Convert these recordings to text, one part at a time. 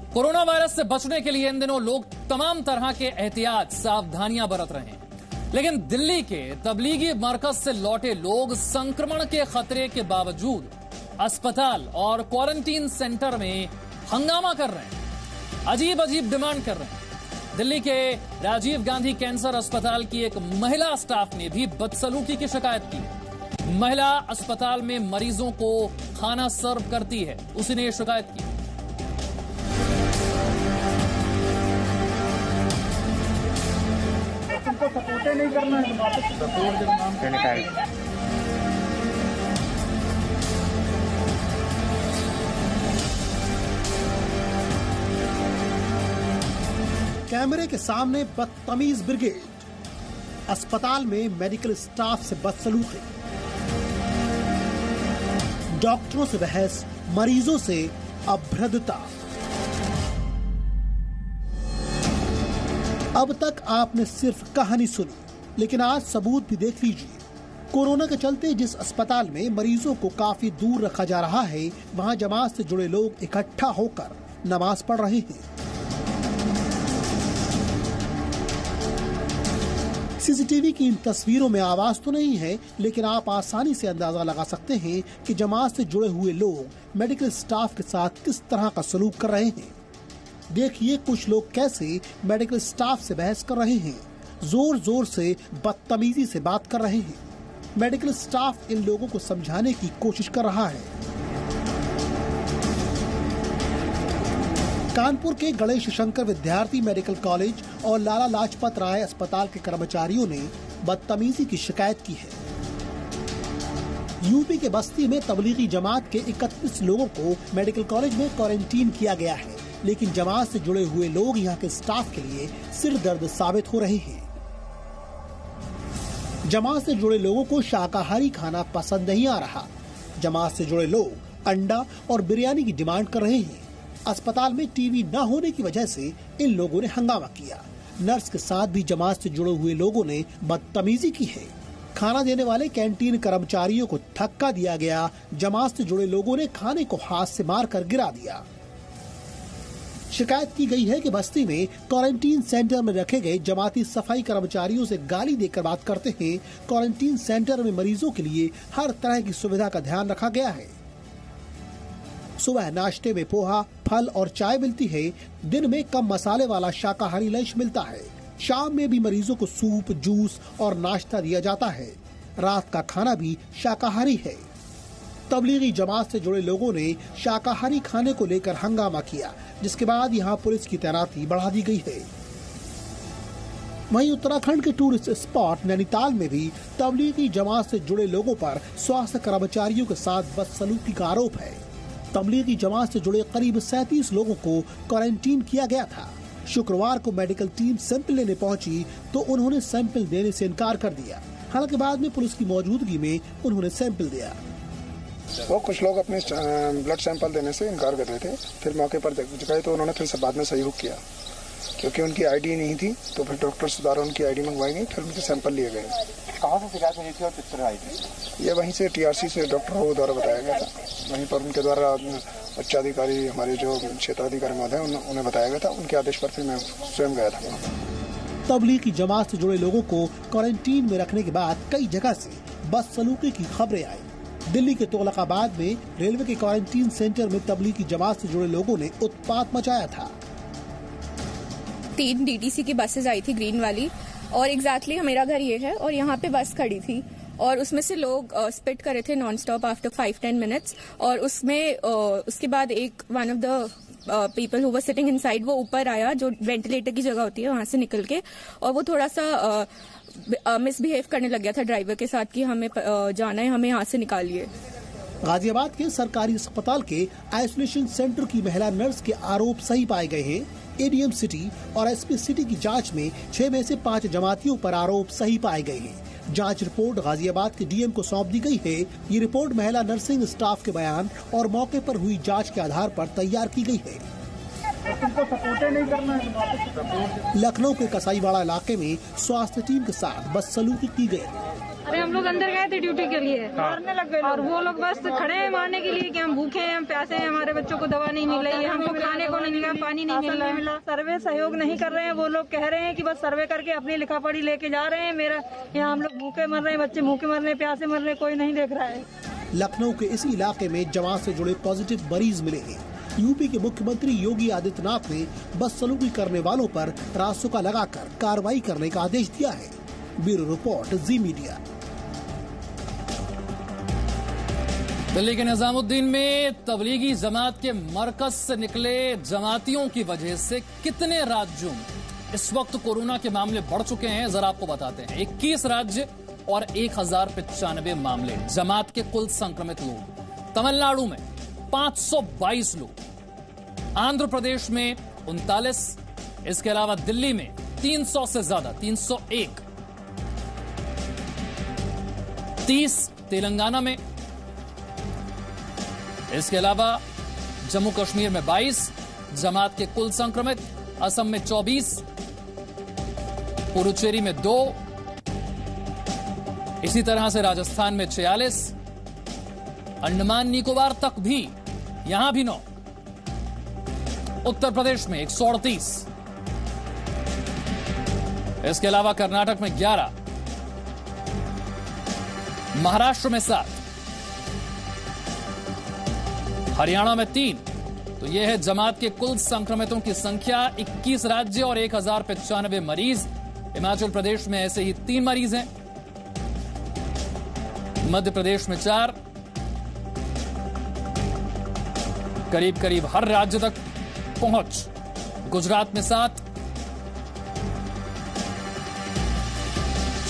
Corona virus से बचने के लिए इन दिनों लोग तमाम तरह के एहतियात सावधानियां बरत रहे हैं, लेकिन दिल्ली के तबलीगी मरकज से लौटे लोग संक्रमण के खतरे के बावजूद अस्पताल और क्वारंटीन सेंटर में हंगामा कर रहे हैं, अजीब अजीब डिमांड कर रहे हैं। दिल्ली के राजीव गांधी कैंसर अस्पताल की एक महिला स्टाफ ने भी बदसलूकी की शिकायत की है। महिला अस्पताल में मरीजों को खाना सर्व करती है, उसी ने शिकायत की। सपोर्ट नहीं करना है, सपोर्ट कैमरे के सामने बदतमीज ब्रिगेड, अस्पताल में मेडिकल स्टाफ से बदसलूकी, डॉक्टरों से बहस, मरीजों से अभद्रता। अब तक आपने सिर्फ कहानी सुनी, लेकिन आज सबूत भी देख लीजिए। कोरोना के चलते जिस अस्पताल में मरीजों को काफी दूर रखा जा रहा है, वहां जमात से जुड़े लोग इकट्ठा होकर नमाज पढ़ रहे हैं। सीसीटीवी की इन तस्वीरों में आवाज तो नहीं है, लेकिन आप आसानी से अंदाजा लगा सकते हैं कि जमात से जुड़े हुए लोग मेडिकल स्टाफ के साथ किस तरह का सलूक कर रहे हैं। देखिए कुछ लोग कैसे मेडिकल स्टाफ से बहस कर रहे हैं, जोर जोर से बदतमीजी से बात कर रहे हैं। मेडिकल स्टाफ इन लोगों को समझाने की कोशिश कर रहा है। कानपुर के गणेश शंकर विद्यार्थी मेडिकल कॉलेज और लाला लाजपत राय अस्पताल के कर्मचारियों ने बदतमीजी की शिकायत की है। यूपी के बस्ती में तबलीगी जमात के 31 लोगों को मेडिकल कॉलेज में क्वारंटीन किया गया है, लेकिन जमात से जुड़े हुए लोग यहाँ के स्टाफ के लिए सिरदर्द साबित हो रहे हैं। जमात से जुड़े लोगों को शाकाहारी खाना पसंद नहीं आ रहा। जमात से जुड़े लोग अंडा और बिरयानी की डिमांड कर रहे हैं। अस्पताल में टीवी न होने की वजह से इन लोगों ने हंगामा किया। नर्स के साथ भी जमात से जुड़े हुए लोगों ने बदतमीजी की है। खाना देने वाले कैंटीन कर्मचारियों को धक्का दिया गया। जमात से जुड़े लोगों ने खाने को हाथ से मारकर गिरा दिया। शिकायत की गई है कि बस्ती में क्वारंटीन सेंटर में रखे गए जमाती सफाई कर्मचारियों से गाली देकर बात करते हैं। क्वारंटीन सेंटर में मरीजों के लिए हर तरह की सुविधा का ध्यान रखा गया है। सुबह नाश्ते में पोहा, फल और चाय मिलती है। दिन में कम मसाले वाला शाकाहारी लंच मिलता है। शाम में भी मरीजों को सूप, जूस और नाश्ता दिया जाता है। रात का खाना भी शाकाहारी है। तबलीगी जमात से जुड़े लोगों ने शाकाहारी खाने को लेकर हंगामा किया, जिसके बाद यहां पुलिस की तैनाती बढ़ा दी गई है। वहीं उत्तराखंड के टूरिस्ट स्पॉट नैनीताल में भी तबलीगी जमात से जुड़े लोगों पर स्वास्थ्य कर्मचारियों के साथ बदसलूकी का आरोप है। तबलीगी जमात से जुड़े करीब 37 लोगों को क्वारंटीन किया गया था। शुक्रवार को मेडिकल टीम सैंपल लेने पहुंची तो उन्होंने सैंपल देने से इनकार कर दिया। हालांकि बाद में पुलिस की मौजूदगी में उन्होंने सैंपल दिया। वो कुछ लोग अपने ब्लड सैंपल देने से इनकार कर रहे थे। फिर मौके पर गए तो उन्होंने फिर से बाद में सहयोग किया, क्योंकि उनकी आईडी नहीं थी तो फिर डॉक्टर्स द्वारा उनकी आईडी मंगवाई गई। फिर उनके सैंपल लिए गए। कहाँ से शिकायत हुई थी और किस तरह आई थी? ये वहीं से टीआरसी से डॉक्टरों द्वारा बताया गया था। वहीं पर उनके द्वारा उच्चाधिकारी हमारे जो क्षेत्राधिकारी महोदय उन्हें बताया गया था। उनके आदेश पर फिर मैं स्वयं गया था। तबलीगी जमात से जुड़े लोगों को क्वारंटीन में रखने के बाद कई जगह से बदसलूकी की खबरें आई। दिल्ली के तुगलकाबाद में रेलवे के क्वारंटीन सेंटर में तबलीगी जमात से जुड़े लोगों ने उत्पात मचाया था। 3 डीटीसी की बसेज आई थी, ग्रीन वाली, और एग्जैक्टली मेरा घर ये है और यहाँ पे बस खड़ी थी और उसमें से लोग स्पिट कर रहे थे नॉन स्टॉप आफ्टर 5-10 मिनट्स। और उसमें उसके बाद एक one of the people who were sitting inside वो ऊपर आया, जो वेंटिलेटर की जगह होती है वहां से निकल के, और वो थोड़ा सा मिसबिहेव करने लग गया था ड्राइवर के साथ कि हमें जाना है, हमें यहाँ से निकालिए। गाजियाबाद के सरकारी अस्पताल के आइसोलेशन सेंटर की महिला नर्स के आरोप सही पाए गए हैं। एडीएम सिटी और एसपी सिटी की जांच में 6 में से 5 जमातियों पर आरोप सही पाए गए हैं। जांच रिपोर्ट गाजियाबाद के डीएम को सौंप दी गई है। ये रिपोर्ट महिला नर्सिंग स्टाफ के बयान और मौके पर हुई जांच के आधार पर तैयार की गई है। नहीं करना है। लखनऊ के कसाईवाड़ा इलाके में स्वास्थ्य टीम के साथ बदसलूकी की गई। अरे हम लोग अंदर गए थे ड्यूटी के लिए, मारने लग गए और वो लोग बस खड़े हैं मारने के लिए कि हम भूखे हैं, हम प्यासे हैं, हमारे बच्चों को दवा नहीं मिल रही है, हमको खाने को नहीं मिला। का पानी नहीं मिला। सर्वे सहयोग नहीं कर रहे हैं। वो लोग कह रहे हैं कि बस सर्वे करके अपनी लिखा पढ़ी लेके जा रहे हैं। मेरा यहाँ हम लोग भूखे मर रहे हैं, बच्चे भूखे मर रहे हैं, प्यासे मर रहे हैं, कोई नहीं देख रहा है। लखनऊ के इसी इलाके में जमात से जुड़े पॉजिटिव मरीज मिले हैं। यूपी के मुख्यमंत्री योगी आदित्यनाथ ने बदसलूकी करने वालों पर रासुका लगाकर कार्रवाई करने का आदेश दिया है। ब्यूरो रिपोर्ट, जी मीडिया। दिल्ली के निजामुद्दीन में तबलीगी जमात के मरकज से निकले जमातियों की वजह से कितने राज्यों में इस वक्त कोरोना के मामले बढ़ चुके हैं, जरा आपको बताते हैं। 21 राज्य और 1095 मामले जमात के कुल संक्रमित लोग। तमिलनाडु में 522 लोग, आंध्र प्रदेश में 39, इसके अलावा दिल्ली में 300 से ज्यादा 301, 30 तेलंगाना में, इसके अलावा जम्मू कश्मीर में 22 जमात के कुल संक्रमित, असम में 24, पुडुचेरी में 2, इसी तरह से राजस्थान में 46, अंडमान निकोबार तक भी, यहां भी 9, उत्तर प्रदेश में 138, इसके अलावा कर्नाटक में 11, महाराष्ट्र में 7, हरियाणा में 3। तो यह है जमात के कुल संक्रमितों की संख्या। 21 राज्य और 1095 मरीज। हिमाचल प्रदेश में ऐसे ही 3 मरीज हैं, मध्य प्रदेश में 4, करीब करीब हर राज्य तक पहुंच। गुजरात में 7,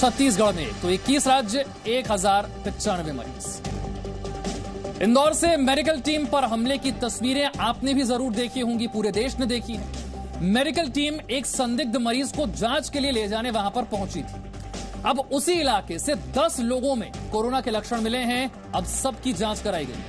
छत्तीसगढ़ में 1, तो 21 राज्य, 1095 मरीज। इंदौर से मेडिकल टीम पर हमले की तस्वीरें आपने भी जरूर देखी होंगी, पूरे देश ने देखी है। मेडिकल टीम एक संदिग्ध मरीज को जांच के लिए ले जाने वहां पर पहुंची थी। अब उसी इलाके से 10 लोगों में कोरोना के लक्षण मिले हैं। अब सबकी जांच कराई गई।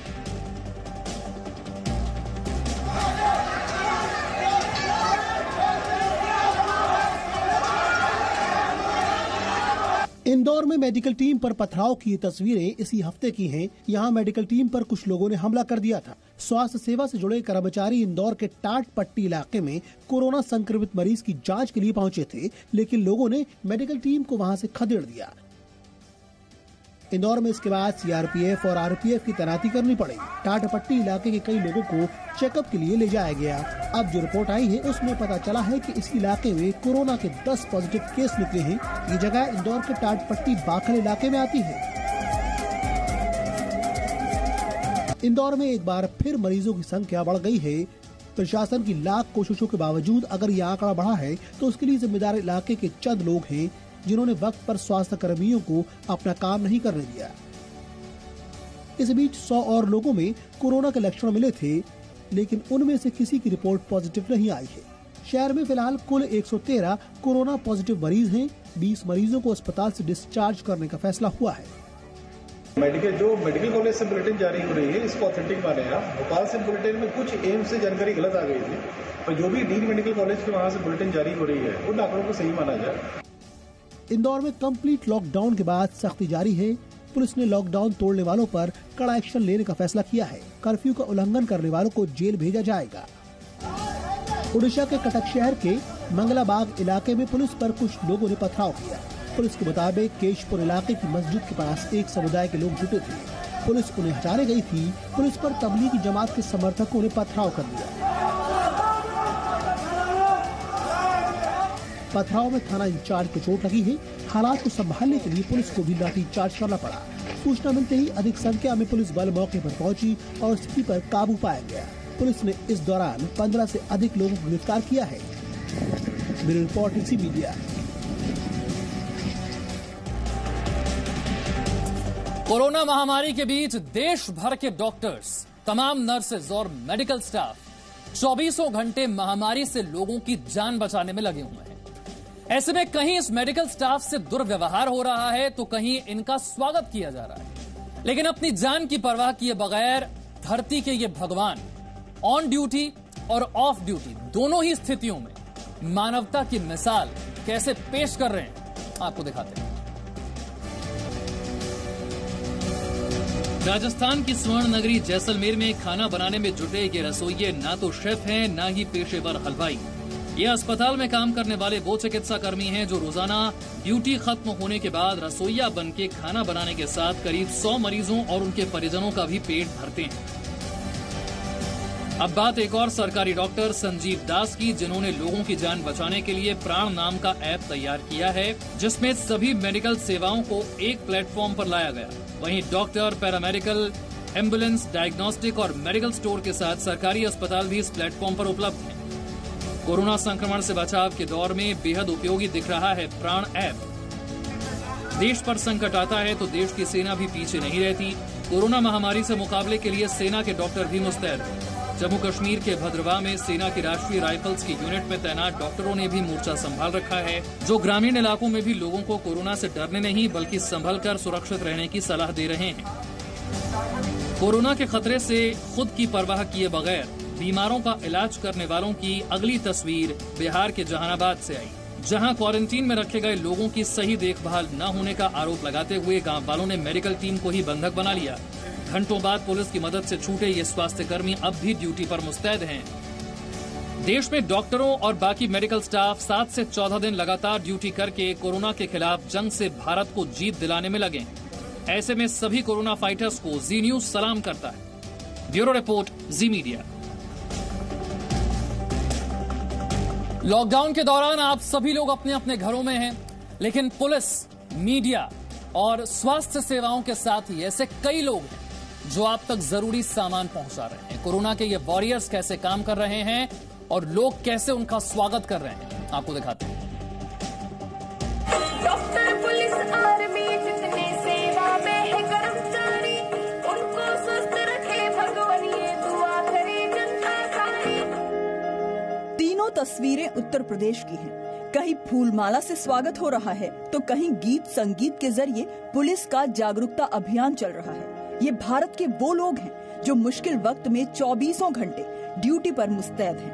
इंदौर में मेडिकल टीम पर पथराव की तस्वीरें इसी हफ्ते की हैं। यहां मेडिकल टीम पर कुछ लोगों ने हमला कर दिया था। स्वास्थ्य सेवा से जुड़े कर्मचारी इंदौर के टाट पट्टी इलाके में कोरोना संक्रमित मरीज की जांच के लिए पहुंचे थे, लेकिन लोगों ने मेडिकल टीम को वहां से खदेड़ दिया। इंदौर में इसके बाद सीआरपीएफ और आरपीएफ की तैनाती करनी पड़ी। टाटपट्टी इलाके के कई लोगों को चेकअप के लिए ले जाया गया। अब जो रिपोर्ट आई है उसमें पता चला है कि इस इलाके में कोरोना के 10 पॉजिटिव केस निकले हैं। ये जगह इंदौर के टाटपट्टी बाखल इलाके में आती है। इंदौर में एक बार फिर मरीजों की संख्या बढ़ गई है। प्रशासन की लाख कोशिशों के बावजूद अगर ये आंकड़ा बढ़ा है तो उसके लिए जिम्मेदार इलाके के चंद लोग हैं, जिन्होंने वक्त पर स्वास्थ्य कर्मियों को अपना काम नहीं करने दिया। इस बीच 100 और लोगों में कोरोना के लक्षण मिले थे, लेकिन उनमें से किसी की रिपोर्ट पॉजिटिव नहीं आई है। शहर में फिलहाल कुल 113 कोरोना पॉजिटिव मरीज हैं। 20 मरीजों को अस्पताल से डिस्चार्ज करने का फैसला हुआ है। मेडिकल कॉलेज से बुलेटिन जारी हो रही है, इसको ऑथेंटिक माने आप। भोपाल से बुलेटिन में कुछ एम्स से जानकारी गलत आ गई थी, और जो भी डीन मेडिकल कॉलेज के वहां से बुलेटिन जारी हो रही है उन आंकड़ों को सही माना जाए। इंदौर में कंप्लीट लॉकडाउन के बाद सख्ती जारी है। पुलिस ने लॉकडाउन तोड़ने वालों पर कड़ा एक्शन लेने का फैसला किया है। कर्फ्यू का उल्लंघन करने वालों को जेल भेजा जाएगा। ओडिशा के कटक शहर के मंगलाबाग इलाके में पुलिस पर कुछ लोगों ने पथराव किया। पुलिस के मुताबिक केशपुर इलाके की मस्जिद के पास एक समुदाय के लोग जुटे थे। पुलिस उन्हें हटाने गई थी। पुलिस पर तबलीगी जमात के समर्थकों ने पथराव कर दिया। पथराव में थाना इंचार्ज को चोट लगी है। हालात को संभालने के लिए पुलिस को भी लाठी चार्ज करना पड़ा। सूचना मिलते ही अधिक संख्या में पुलिस बल मौके पर पहुंची और स्थिति पर काबू पाया गया। पुलिस ने इस दौरान 15 से अधिक लोगों को गिरफ्तार किया है। ब्यूरो रिपोर्ट, जी मीडिया। कोरोना महामारी के बीच देश भर के डॉक्टर्स, तमाम नर्सेज और मेडिकल स्टाफ 24 घंटे महामारी से लोगों की जान बचाने में लगे हुए हैं। ऐसे में कहीं इस मेडिकल स्टाफ से दुर्व्यवहार हो रहा है तो कहीं इनका स्वागत किया जा रहा है। लेकिन अपनी जान की परवाह किए बगैर धरती के ये भगवान ऑन ड्यूटी और ऑफ ड्यूटी दोनों ही स्थितियों में मानवता की मिसाल कैसे पेश कर रहे हैं, आपको दिखाते हैं। राजस्थान की स्वर्ण नगरी जैसलमेर में खाना बनाने में जुटे ये रसोइये ना तो शेफ हैं, ना ही पेशेवर हलवाई। ये अस्पताल में काम करने वाले वो चिकित्सा कर्मी हैं जो रोजाना ड्यूटी खत्म होने के बाद रसोइया बन के खाना बनाने के साथ करीब 100 मरीजों और उनके परिजनों का भी पेट भरते हैं। अब बात एक और सरकारी डॉक्टर संजीव दास की, जिन्होंने लोगों की जान बचाने के लिए प्राण नाम का ऐप तैयार किया है, जिसमें सभी मेडिकल सेवाओं को एक प्लेटफॉर्म पर लाया गया। वहीं डॉक्टर, पैरामेडिकल, एम्बुलेंस, डायग्नोस्टिक और मेडिकल स्टोर के साथ सरकारी अस्पताल भी इस प्लेटफॉर्म पर उपलब्ध हैं। कोरोना संक्रमण से बचाव के दौर में बेहद उपयोगी दिख रहा है प्राण ऐप। देश पर संकट आता है तो देश की सेना भी पीछे नहीं रहती। कोरोना महामारी से मुकाबले के लिए सेना के डॉक्टर भी मुस्तैद हैं। जम्मू कश्मीर के भद्रवाह में सेना की राष्ट्रीय राइफल्स की यूनिट में तैनात डॉक्टरों ने भी मोर्चा संभाल रखा है, जो ग्रामीण इलाकों में भी लोगों को कोरोना से डरने नहीं बल्कि संभल कर सुरक्षित रहने की सलाह दे रहे हैं। कोरोना के खतरे से खुद की परवाह किए बगैर बीमारों का इलाज करने वालों की अगली तस्वीर बिहार के जहानाबाद से आई, जहां क्वारंटीन में रखे गए लोगों की सही देखभाल न होने का आरोप लगाते हुए गांव वालों ने मेडिकल टीम को ही बंधक बना लिया। घंटों बाद पुलिस की मदद से छूटे ये स्वास्थ्यकर्मी अब भी ड्यूटी पर मुस्तैद हैं। देश में डॉक्टरों और बाकी मेडिकल स्टाफ 7 से 14 दिन लगातार ड्यूटी करके कोरोना के खिलाफ जंग से भारत को जीत दिलाने में लगे। ऐसे में सभी कोरोना फाइटर्स को जी न्यूज सलाम करता है। ब्यूरो रिपोर्ट, जी मीडिया। लॉकडाउन के दौरान आप सभी लोग अपने अपने घरों में हैं, लेकिन पुलिस, मीडिया और स्वास्थ्य सेवाओं के साथ ही ऐसे कई लोग हैं जो आप तक जरूरी सामान पहुंचा रहे हैं। कोरोना के ये वॉरियर्स कैसे काम कर रहे हैं और लोग कैसे उनका स्वागत कर रहे हैं, आपको दिखाते हैं। डॉक्टर, पुलिस, आर्मी, जितने सेवा में है कर्मचारी, उनको स्वस्थ रखे भगवान, ये दुआ करे जनता सारी। तीनों तस्वीरें उत्तर प्रदेश की हैं। कहीं फूलमाला से स्वागत हो रहा है तो कहीं गीत संगीत के जरिए पुलिस का जागरूकता अभियान चल रहा है। ये भारत के वो लोग हैं जो मुश्किल वक्त में 24 घंटे ड्यूटी पर मुस्तैद हैं।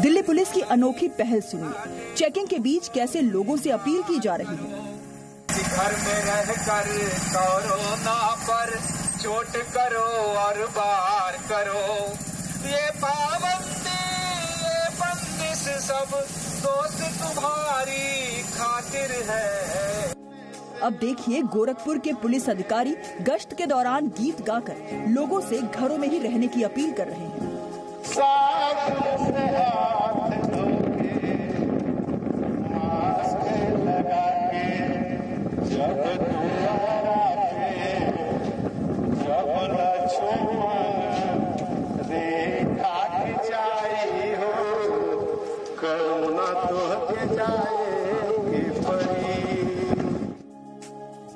दिल्ली पुलिस की अनोखी पहल सुनिए। चेकिंग के बीच कैसे लोगों से अपील की जा रही है। घर में रहकर कोरोना पर चोट करो और बार करो, ये पाबंदी, ये बंदिश सब दोस्त तुम्हारी खातिर है। अब देखिए गोरखपुर के पुलिस अधिकारी गश्त के दौरान गीत गाकर लोगों से घरों में ही रहने की अपील कर रहे हैं।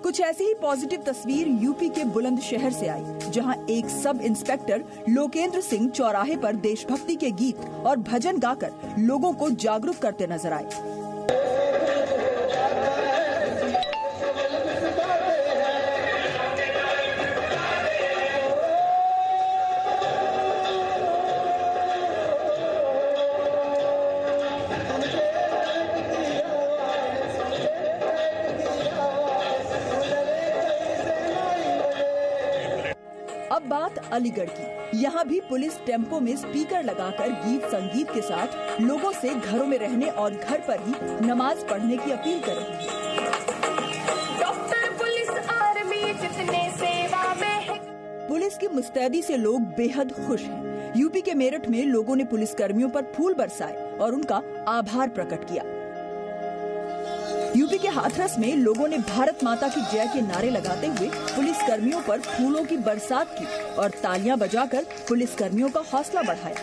कुछ ऐसी ही पॉजिटिव तस्वीर यूपी के बुलंदशहर से आई, जहां एक सब इंस्पेक्टर लोकेंद्र सिंह चौराहे पर देशभक्ति के गीत और भजन गाकर लोगों को जागरूक करते नजर आए। अब बात अलीगढ़ की। यहाँ भी पुलिस टेम्पो में स्पीकर लगाकर गीत संगीत के साथ लोगों से घरों में रहने और घर पर ही नमाज पढ़ने की अपील कर रही है। डॉक्टर, पुलिस, आर्मी, जितने सेवा में है। पुलिस की मुस्तैदी से लोग बेहद खुश हैं। यूपी के मेरठ में लोगों ने पुलिस कर्मियों पर फूल बरसाए और उनका आभार प्रकट किया। यूपी के हाथरस में लोगों ने भारत माता की जय के नारे लगाते हुए पुलिस कर्मियों पर फूलों की बरसात की और तालियां बजाकर पुलिस कर्मियों का हौसला बढ़ाया।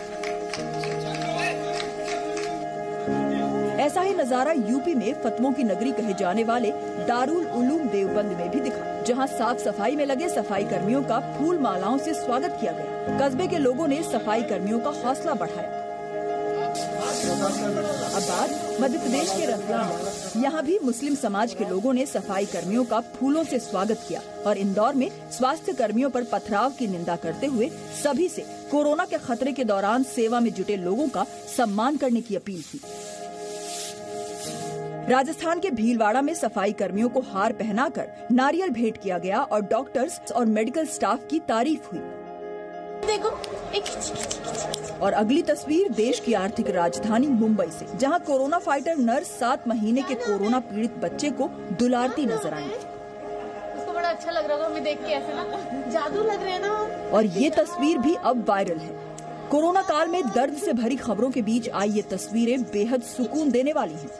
ऐसा ही नजारा यूपी में फतवों की नगरी कहे जाने वाले दारुल उलूम देवबंद में भी दिखा, जहां साफ सफाई में लगे सफाई कर्मियों का फूल मालाओं से स्वागत किया गया। कस्बे के लोगों ने सफाई कर्मियों का हौसला बढ़ाया। अब बात मध्य प्रदेश के रतलाम। यहाँ भी मुस्लिम समाज के लोगों ने सफाई कर्मियों का फूलों से स्वागत किया और इंदौर में स्वास्थ्य कर्मियों पर पथराव की निंदा करते हुए सभी से कोरोना के खतरे के दौरान सेवा में जुटे लोगों का सम्मान करने की अपील की। राजस्थान के भीलवाड़ा में सफाई कर्मियों को हार पहनाकर नारियल भेंट किया गया और डॉक्टर्स और मेडिकल स्टाफ की तारीफ हुई। देखो और अगली तस्वीर देश की आर्थिक राजधानी मुंबई से, जहां कोरोना फाइटर नर्स 7 महीने के कोरोना पीड़ित बच्चे को दुलारती नजर आई। उसको बड़ा अच्छा लग रहा होगा हमें देख के, ऐसे ना जादू लग रहे हैं ना। और ये तस्वीर भी अब वायरल है। कोरोना काल में दर्द से भरी खबरों के बीच आई ये तस्वीरें बेहद सुकून देने वाली हैं।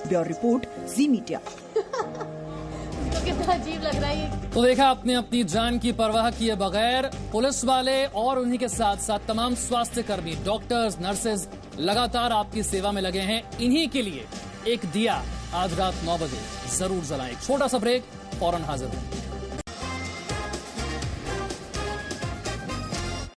ब्यूरो रिपोर्ट, जी मीडिया। तो कितना अजीब लग रहा है ये। तो देखा, आपने अपनी जान की परवाह किए बगैर पुलिस वाले और उन्हीं के साथ साथ तमाम स्वास्थ्य कर्मी, डॉक्टर्स, नर्सेज लगातार आपकी सेवा में लगे हैं। इन्हीं के लिए एक दिया आज रात 9 बजे जरूर जलाएं। छोटा सा ब्रेक, फौरन हाजिर हैं।